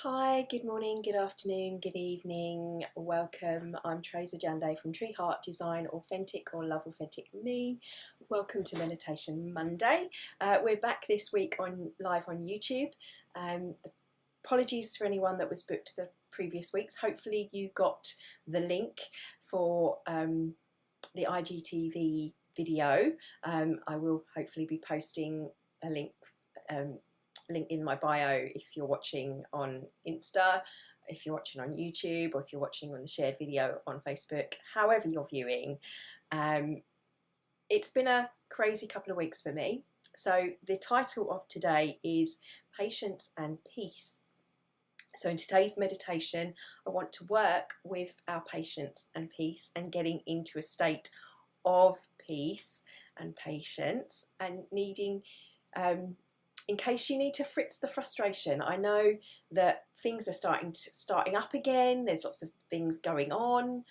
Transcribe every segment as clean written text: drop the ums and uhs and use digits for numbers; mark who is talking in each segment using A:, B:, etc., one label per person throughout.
A: Hi, good morning, good afternoon, good evening, welcome. I'm Theresa from Tree Heart Design Authentic or Love Authentic Me. Welcome to Meditation Monday. We're back this week live on YouTube. Apologies for anyone that was booked the previous weeks. Hopefully you got the link for the IGTV video. I will hopefully be posting a link in my bio if you're watching on Insta, if you're watching on YouTube, or if you're watching on the shared video on Facebook, however you're viewing. It's been a crazy couple of weeks for me. So the title of today is Patience and Peace. So in today's meditation, I want to work with our patience and peace and getting into a state of peace and patience and needing in case you need to fritz the frustration. I know that things are starting up again. There's lots of things going on.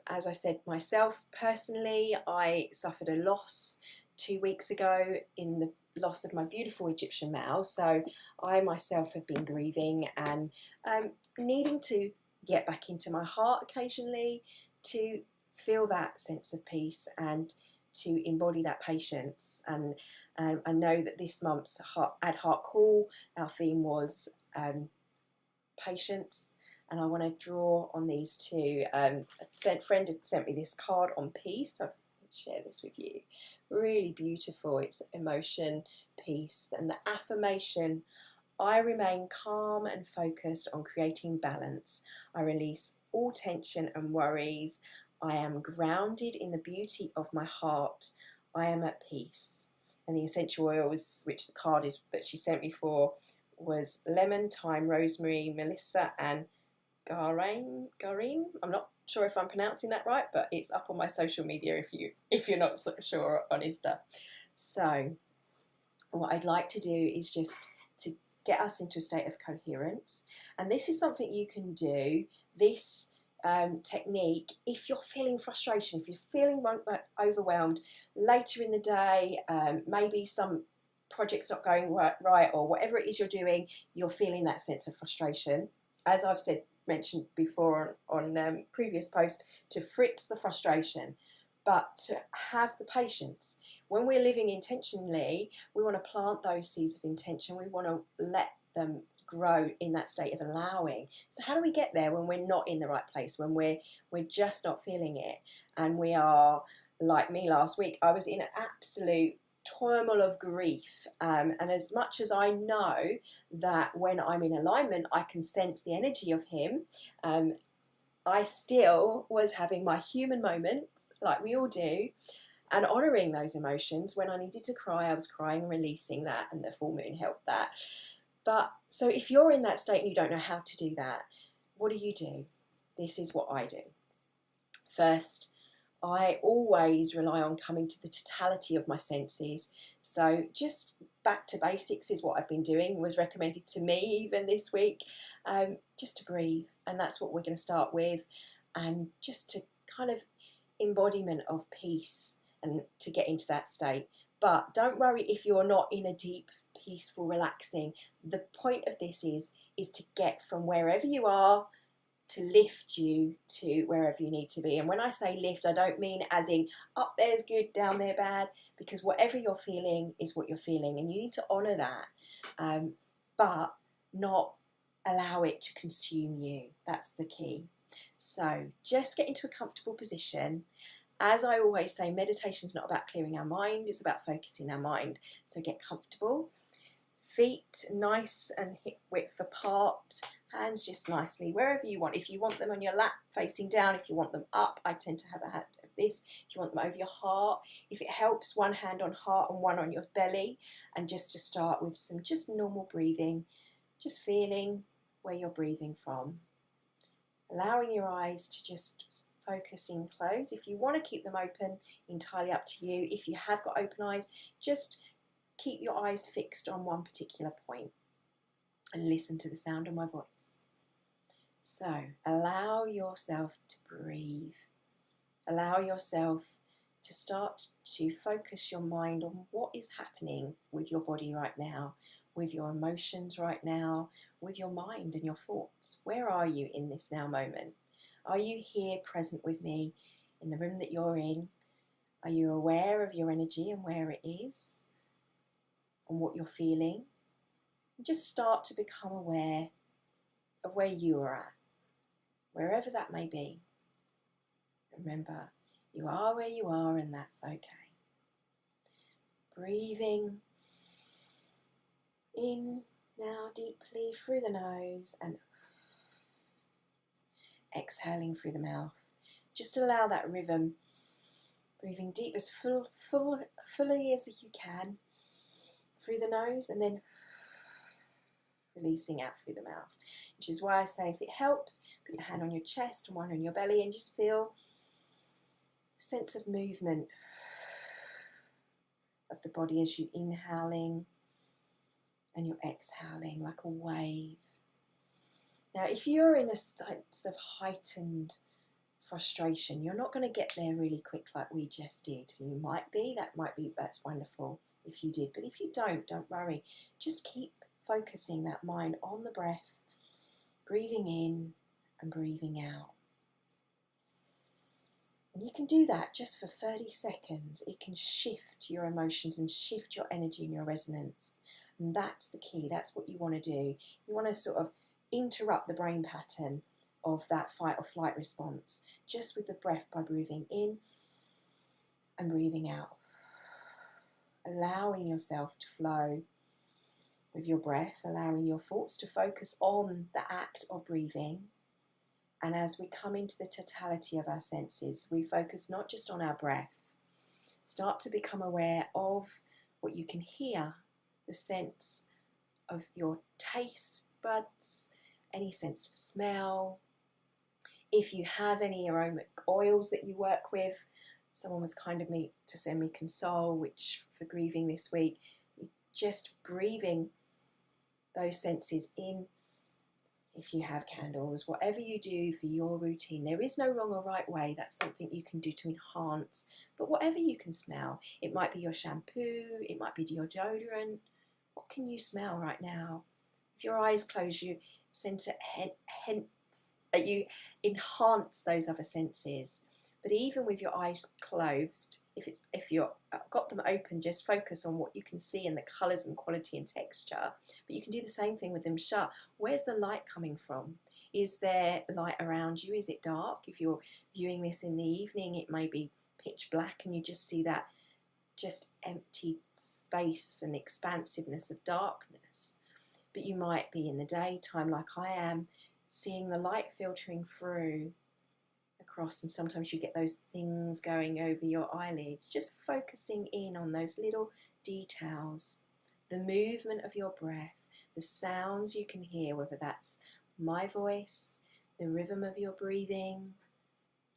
A: As I said myself, personally, I suffered a loss 2 weeks ago in the loss of my beautiful Egyptian mouse. So I myself have been grieving and needing to get back into my heart occasionally to feel that sense of peace and to embody that patience. And I know that this month's Ad Heart Call, our theme was patience, and I want to draw on these two. A friend had sent me this card on peace. I'll share this with you. Really beautiful. It's emotion, peace, and the affirmation: I remain calm and focused on creating balance. I release all tension and worries. I am grounded in the beauty of my heart. I am at peace. And the essential oils, which the card is that she sent me for, was lemon, thyme, rosemary, melissa, and garim. I'm not sure if I'm pronouncing that right, but it's up on my social media if you're not so sure on Insta. So what I'd like to do is just to get us into a state of coherence, and this is something you can do. This technique, if you're feeling frustration, if you're feeling overwhelmed later in the day, maybe some project's not going right, or whatever it is you're doing, you're feeling that sense of frustration. As I've mentioned before on previous posts, to fritz the frustration, but to have the patience. When we're living intentionally, we want to plant those seeds of intention. We want to let them grow in that state of allowing. So how do we get there when we're not in the right place, when we're just not feeling it? And we are, like me last week, I was in an absolute turmoil of grief, and as much as I know that when I'm in alignment I can sense the energy of him, I still was having my human moments like we all do, and honouring those emotions. When I needed to cry, I was crying and releasing that, and the full moon helped that. But so if you're in that state and you don't know how to do that, what do? This is what I do. First, I always rely on coming to the totality of my senses. So just back to basics is what I've been doing, was recommended to me even this week, just to breathe. And that's what we're going to start with. And just to kind of embodiment of peace and to get into that state. But don't worry if you're not in a deep, peaceful, relaxing. The point of this is to get from wherever you are to lift you to wherever you need to be. And when I say lift, I don't mean as in up there's good, down there bad, because whatever you're feeling is what you're feeling, and you need to honour that, but not allow it to consume you. That's the key. So just get into a comfortable position. As I always say, meditation is not about clearing our mind, it's about focusing our mind. So get comfortable. Feet nice and hip width apart, hands just nicely wherever you want. If you want them on your lap facing down, if you want them up, I tend to have a hand of this. If you want them over your heart, if it helps, one hand on heart and one on your belly. And just to start with some just normal breathing, just feeling where you're breathing from. Allowing your eyes to just focus in close. If you want to keep them open, entirely up to you. If you have got open eyes, just keep your eyes fixed on one particular point and listen to the sound of my voice. So allow yourself to breathe. Allow yourself to start to focus your mind on what is happening with your body right now. with your emotions right now, with your mind and your thoughts. Where are you in this now moment? Are you here present with me in the room that you're in? Are you aware of your energy and where it is and what you're feeling? And just start to become aware of where you are at, wherever that may be. Remember, you are where you are, and that's okay. Breathing in now deeply through the nose and exhaling through the mouth. Just allow that rhythm, breathing deep as fully as you can through the nose and then releasing out through the mouth. Which is why I say, if it helps, put your hand on your chest and one on your belly and just feel a sense of movement of the body as you inhaling and you're exhaling like a wave. Now, if you're in a sense of heightened frustration, you're not going to get there really quick like we just did. You might be, that's wonderful if you did. But if you don't worry. Just keep focusing that mind on the breath, breathing in and breathing out. And you can do that just for 30 seconds. It can shift your emotions and shift your energy and your resonance. And that's the key. That's what you want to do. You want to sort of interrupt the brain pattern of that fight or flight response just with the breath by breathing in and breathing out. Allowing yourself to flow with your breath, allowing your thoughts to focus on the act of breathing. And as we come into the totality of our senses, we focus not just on our breath. Start to become aware of what you can hear, the sense of your taste buds, any sense of smell. If you have any aromatic oils that you work with, someone was kind of me to send me Console, which for grieving this week, just breathing those senses in. If you have candles, whatever you do for your routine, there is no wrong or right way. That's something you can do to enhance, but whatever you can smell. It might be your shampoo, it might be your deodorant. What can you smell right now? If your eyes close, you you enhance those other senses. But even with your eyes closed, if you've got them open, just focus on what you can see and the colours and quality and texture. But you can do the same thing with them shut. Where's the light coming from? Is there light around you? Is it dark? If you're viewing this in the evening, it may be pitch black and you just see that just empty space and expansiveness of darkness. But you might be in the daytime like I am, seeing the light filtering through across, and sometimes you get those things going over your eyelids. Just focusing in on those little details, the movement of your breath, the sounds you can hear, whether that's my voice, the rhythm of your breathing,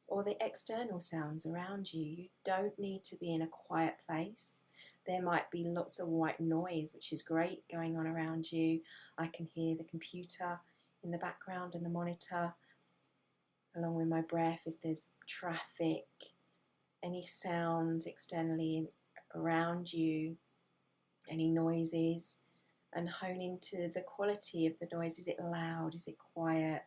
A: or the external sounds around you. You don't need to be in a quiet place. There might be lots of white noise, which is great, going on around you. I can hear the computer in the background and the monitor, along with my breath. If there's traffic, any sounds externally around you, any noises, and hone into the quality of the noise. Is it loud? Is it quiet?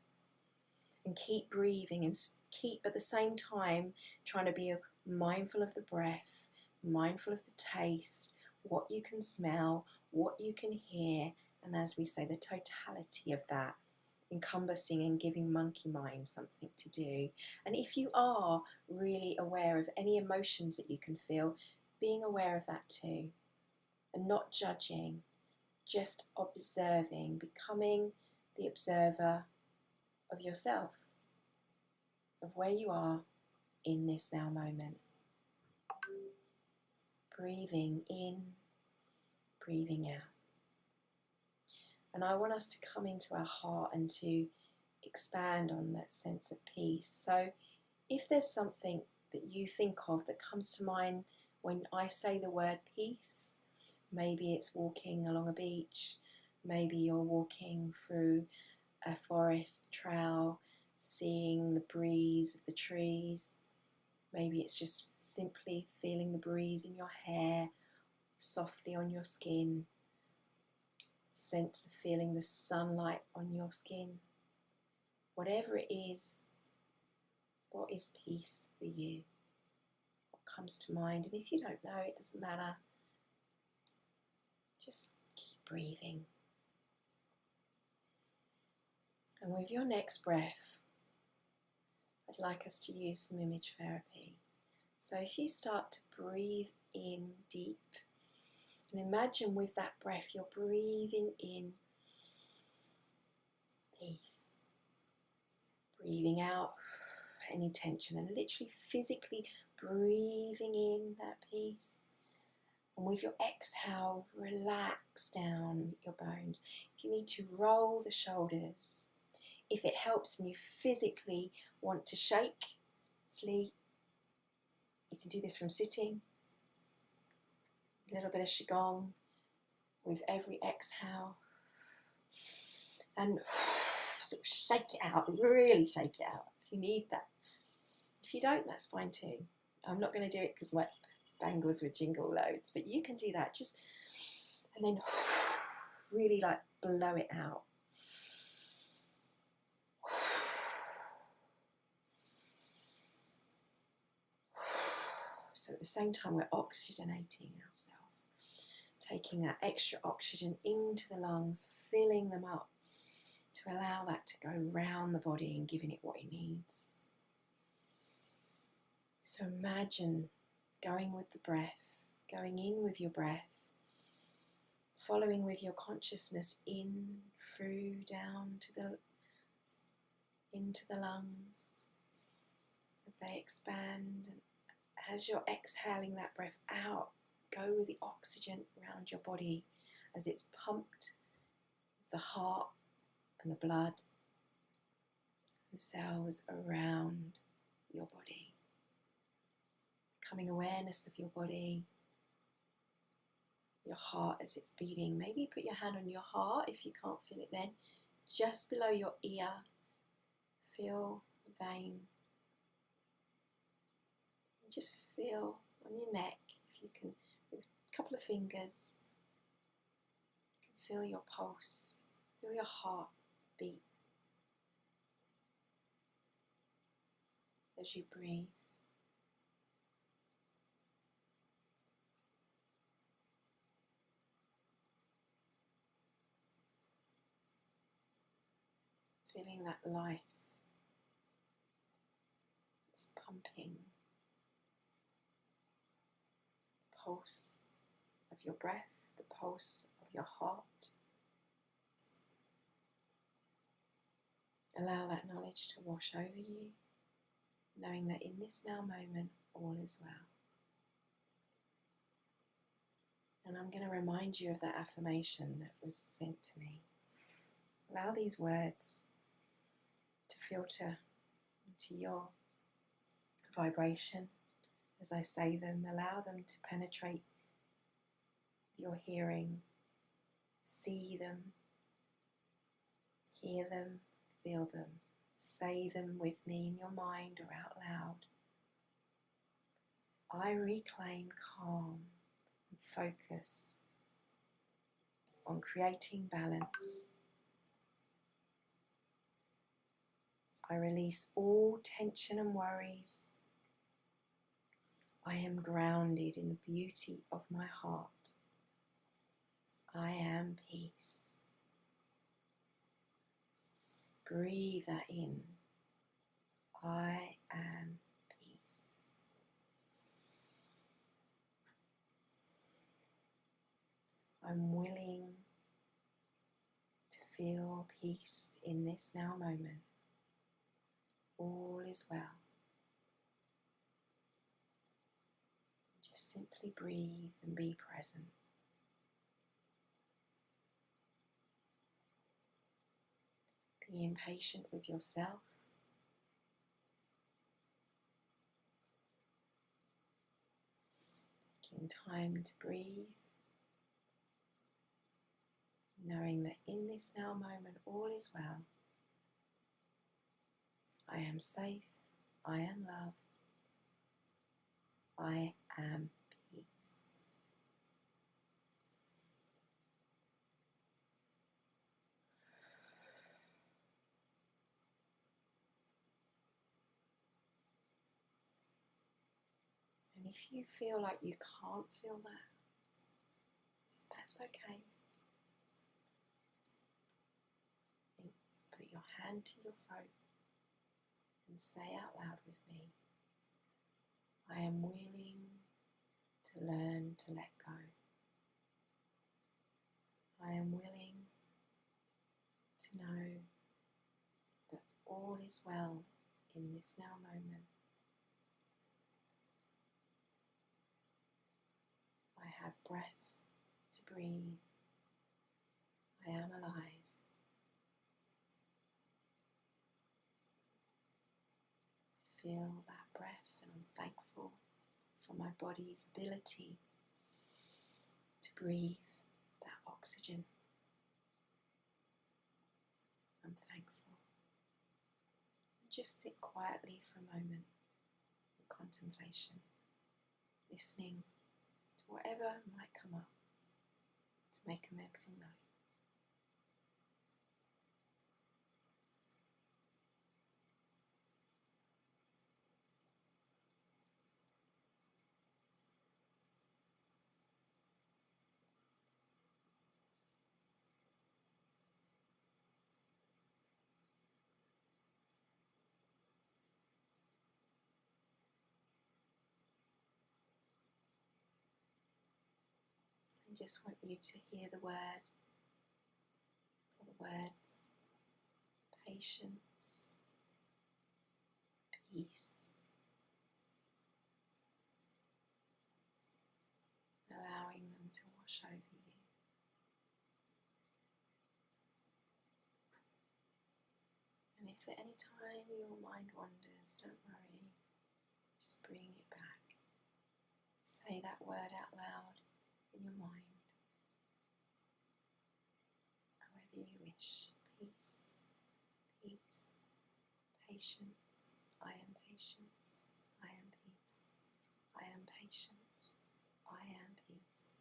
A: And keep breathing and keep at the same time trying to be mindful of the breath, mindful of the taste, what you can smell, what you can hear, and as we say, the totality of that, encompassing and giving monkey mind something to do. And if you are really aware of any emotions that you can feel, being aware of that too, and not judging, just observing, becoming the observer of yourself, of where you are in this now moment. Breathing in, breathing out. And I want us to come into our heart and to expand on that sense of peace. So if there's something that you think of that comes to mind when I say the word peace, maybe it's walking along a beach, maybe you're walking through a forest trail, seeing the breeze of the trees, maybe it's just simply feeling the breeze in your hair, softly on your skin. sense of feeling the sunlight on your skin. Whatever it is, what is peace for you? What comes to mind? And if you don't know, it doesn't matter. Just keep breathing. And with your next breath, I'd like us to use some image therapy. So if you start to breathe in deep, and imagine with that breath you're breathing in peace. Breathing out any tension and literally physically breathing in that peace. And with your exhale, relax down your bones. If you need to roll the shoulders, if it helps and you physically want to shake, sleep, you can do this from sitting. A little bit of qigong with every exhale. And sort of shake it out, really shake it out if you need that. If you don't, that's fine too. I'm not going to do it because my bangles would jingle loads, but you can do that. Just, and then really like blow it out. So at the same time, we're oxygenating ourselves, taking that extra oxygen into the lungs, filling them up to allow that to go round the body and giving it what it needs. So imagine going with the breath, going in with your breath, following with your consciousness in, through, down to into the lungs as they expand. And as you're exhaling that breath out, go with the oxygen around your body as it's pumped the heart and the blood, the cells around your body. Becoming awareness of your body, your heart as it's beating. Maybe put your hand on your heart if you can't feel it then. Just below your ear, feel the vein. And just feel on your neck, if you can, with a couple of fingers, you can feel your pulse, feel your heart beat as you breathe. Feeling that life that's pumping the pulse of your breath, the pulse of your heart. Allow that knowledge to wash over you, knowing that in this now moment all is well. And I'm going to remind you of that affirmation that was sent to me. Allow these words to filter into your vibration as I say them. Allow them to penetrate your hearing, see them, hear them, feel them. Say them with me in your mind or out loud. I reclaim calm and focus on creating balance. I release all tension and worries. I am grounded in the beauty of my heart. I am peace. Breathe that in. I am peace. I'm willing to feel peace in this now moment. All is well. Just simply breathe and be present. Be impatient with yourself. Taking time to breathe. Knowing that in this now moment all is well. I am safe. I am loved. I am peace. And if you feel like you can't feel that, that's okay. Put your hand to your throat and say out loud with me, I am willing to learn to let go. I am willing to know that all is well in this now moment. I have breath to breathe. I am alive. I feel that breath and I'm thankful for my body's ability to breathe that oxygen. I'm thankful. Just sit quietly for a moment in contemplation, listening to whatever might come up to make a mental note. I just want you to hear the word, or the words, patience, peace, allowing them to wash over you. And if at any time your mind wanders, don't worry, just bring it back. Say that word out loud in your mind, however you wish. Peace, peace, patience, I am patience, I am peace, I am patience, I am peace.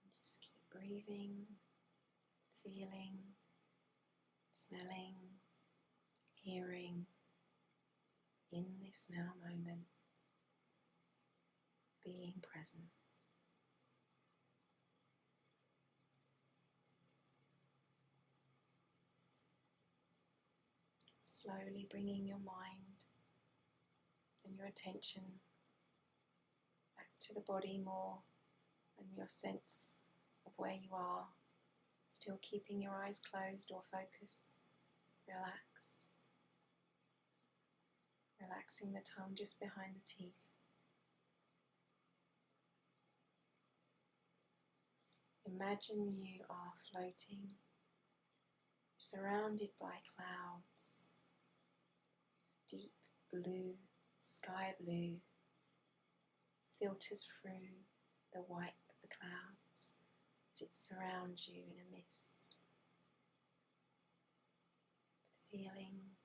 A: And just keep breathing, feeling, smelling, hearing in this now moment, being present. Slowly bringing your mind and your attention back to the body more and your sense of where you are, still keeping your eyes closed or focused, relaxed. Relaxing the tongue just behind the teeth. Imagine you are floating, surrounded by clouds, deep blue, sky blue, filters through the white of the clouds as it surrounds you in a mist, feeling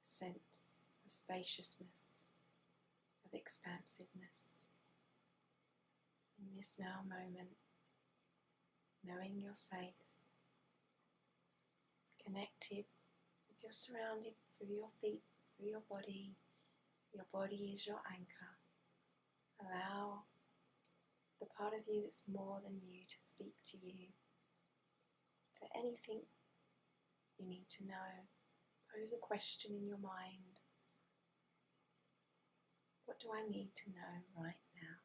A: a sense of spaciousness, of expansiveness. In this now moment, knowing you're safe, connected, if you're surrounded through your feet, through your body is your anchor. Allow the part of you that's more than you to speak to you. For anything you need to know, pose a question in your mind. What do I need to know right now?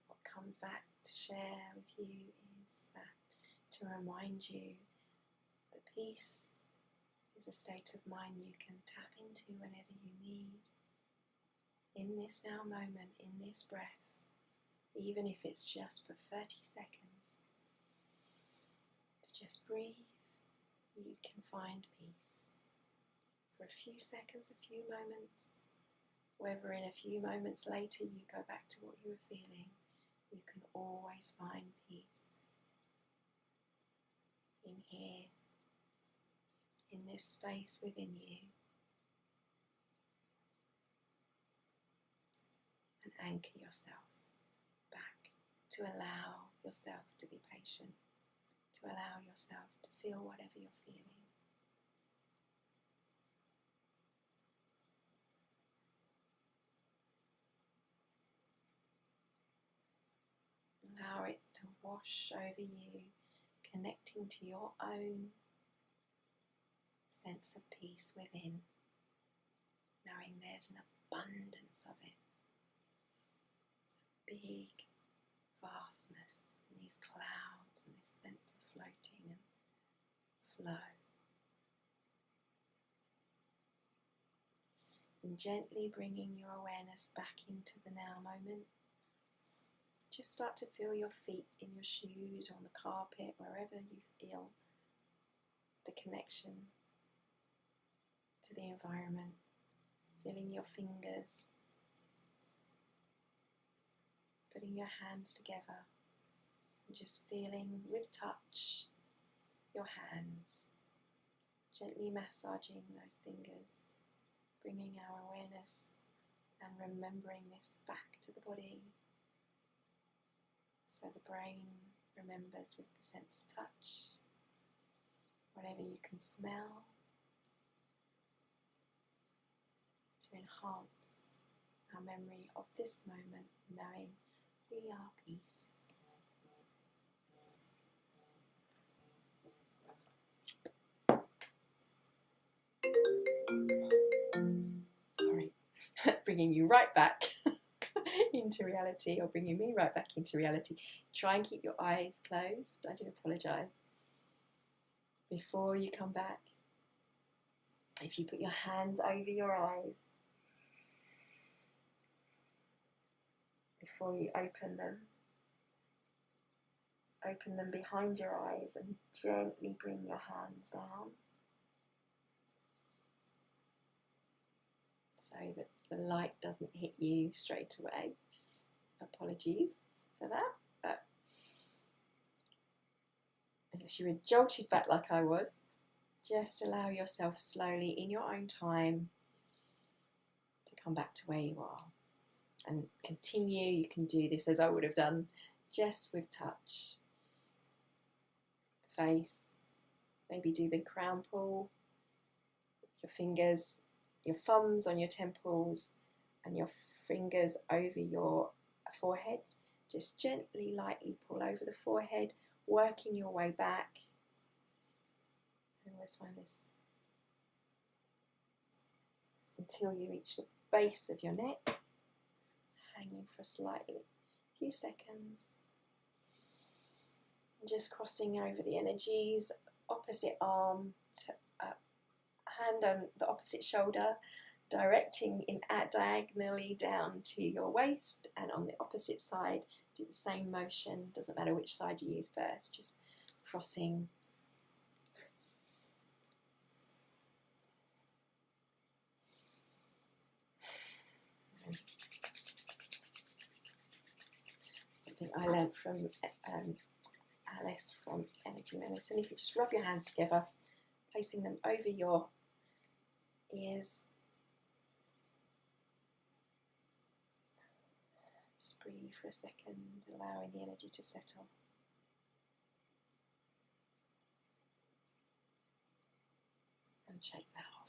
A: What comes back to share with you is that to remind you that peace is a state of mind you can tap into whenever you need. In this now moment, in this breath, even if it's just for 30 seconds, to just breathe, you can find peace. For a few seconds, a few moments, whether in a few moments later you go back to what you were feeling, you can always find peace. In here, in this space within you, anchor yourself back, to allow yourself to be patient, to allow yourself to feel whatever you're feeling. Allow it to wash over you, connecting to your own sense of peace within, knowing there's an abundance of it. A big vastness in these clouds and this sense of floating and flow. And gently bringing your awareness back into the now moment. Just start to feel your feet in your shoes or on the carpet, wherever you feel the connection to the environment. Feeling your fingers, putting your hands together, and just feeling with touch your hands, gently massaging those fingers, bringing our awareness and remembering this back to the body. So the brain remembers with the sense of touch, whatever you can smell, to enhance our memory of this moment, knowing we are peace. Sorry, bringing you right back into reality, or bringing me right back into reality. Try and keep your eyes closed. I do apologise. Before you come back, if you put your hands over your eyes, before you open them behind your eyes and gently bring your hands down so that the light doesn't hit you straight away. Apologies for that, but unless you were jolted back like I was, just allow yourself slowly in your own time to come back to where you are and continue. You can do this as I would have done, just with touch. The face, maybe do the crown pull, your fingers, your thumbs on your temples and your fingers over your forehead. Just gently, lightly pull over the forehead, working your way back. I always find this until you reach the base of your neck, hanging for a few seconds. And just crossing over the energies, opposite arm to hand on the opposite shoulder, directing diagonally down to your waist, and on the opposite side do the same motion. Doesn't matter which side you use first, just crossing. Something I learned from Alice from Energy Medicine. If you just rub your hands together, placing them over your ears, just breathe for a second, allowing the energy to settle. And shake that off.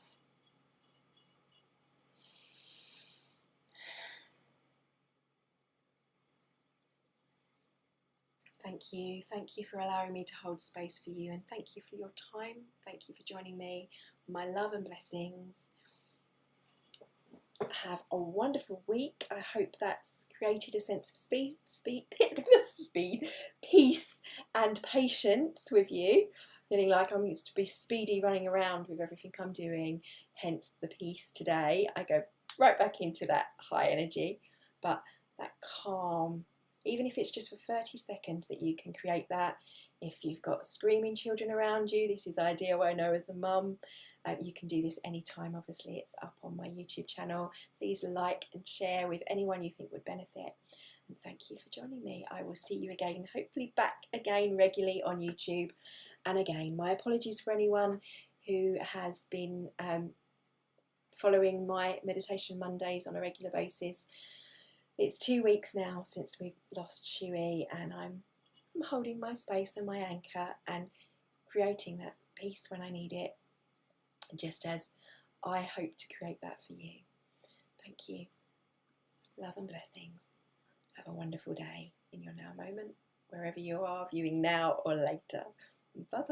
A: Thank you for allowing me to hold space for you, and thank you for your time. Thank you for joining me. My love and blessings. Have a wonderful week. I hope that's created a sense of peace and patience with you. Feeling like I'm used to be speedy running around with everything I'm doing, hence the peace today. I go right back into that high energy, but that calm, even if it's just for 30 seconds that you can create that. If you've got screaming children around you, this is ideal. I know as a mum, you can do this anytime. Obviously, it's up on my YouTube channel. Please like and share with anyone you think would benefit. And thank you for joining me. I will see you again, hopefully back again regularly on YouTube. And again, my apologies for anyone who has been following my Meditation Mondays on a regular basis. It's 2 weeks now since we've lost Chewy, and I'm holding my space and my anchor and creating that peace when I need it, just as I hope to create that for you. Thank you. Love and blessings. Have a wonderful day in your now moment, wherever you are, viewing now or later. Bye-bye.